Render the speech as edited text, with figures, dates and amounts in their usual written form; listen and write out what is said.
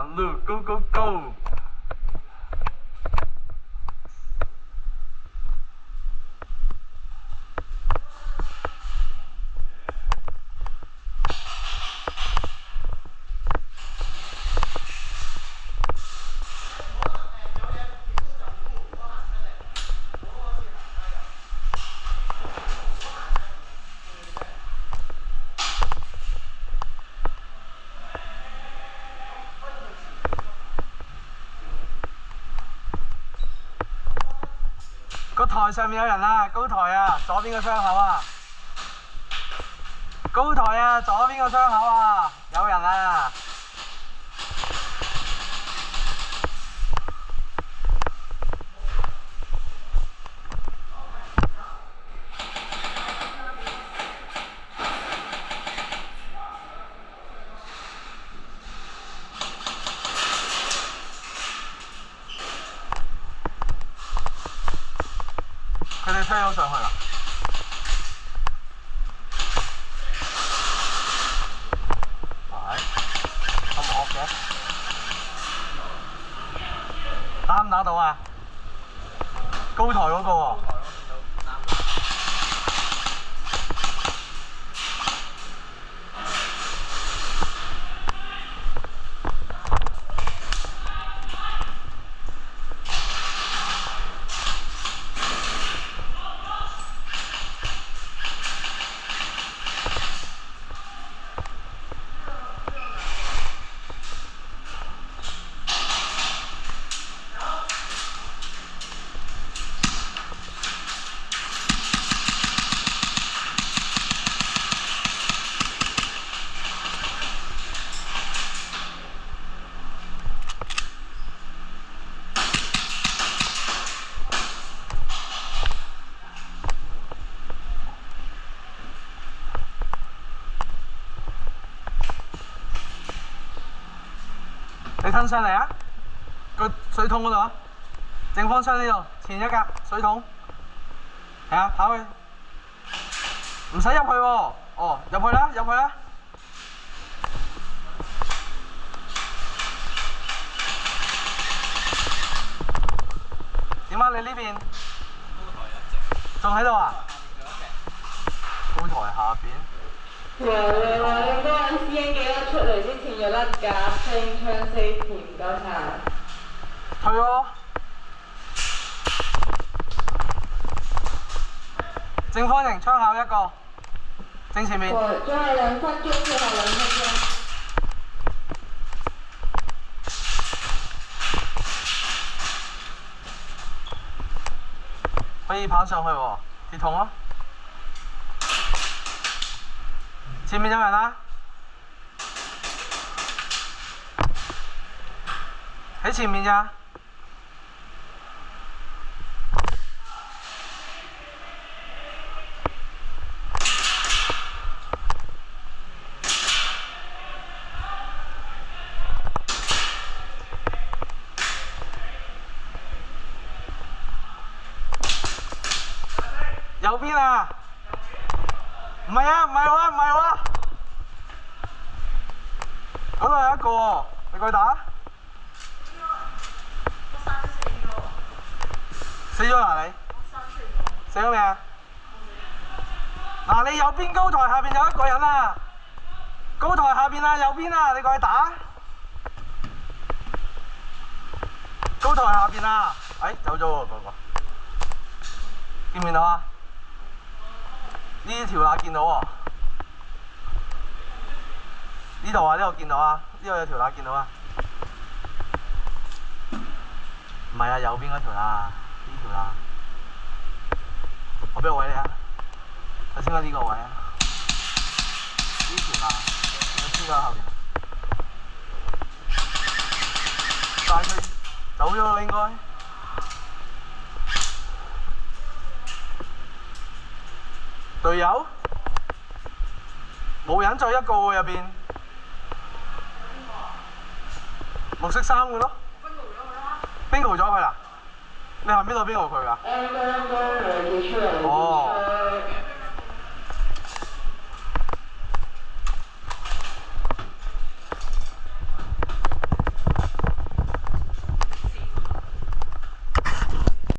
上路 ，Go Go Go！個台上面有人啊，高台啊，左邊個窗口啊，高台啊，左邊個窗口啊，有人啊！佢哋推咗上去啦。係，咁惡嘅，打唔打到啊？高台嗰個喎。你吞上嚟啊！個水桶嗰度啊，正方窗呢度前一格水桶，係啊，跑去，唔使入去喎，哦，入去啦，入去啦。點啊？你呢邊？仲喺度啊？高台下邊。你嗰陣師兄記得出嚟之前有得夾清槍4條，唔該晒。退喎。正方形窗口一個，正前面。最後2分鐘，最後2分鐘。可以跑上去喎，鐵桶咯。前面有人啦，喺前面咋？右邊啊！唔係啊，唔係喎，唔係喎。嗰度有一個喎，你過去打。死咗啦你？死咗未啊？嗱，你右邊高台下邊有一個人啊！高台下邊啊，右邊啊，你過去打。高台下邊啊！哎，走咗喎嗰個。見唔見到啊？呢條罅見到喎。呢度啊，呢度見到啊，呢度有條罅見到啊。唔係啊，右邊嗰條罅，呢條罅。我俾個位你啊。頭先嗰呢個位啊。呢條罅，我黐咗喺後邊。但係佢走咗啦，應該。隊友？冇人，再一個喎入邊。綠色衫嘅咯。bingo 咗佢啦？你係邊度bingo佢㗎？哦。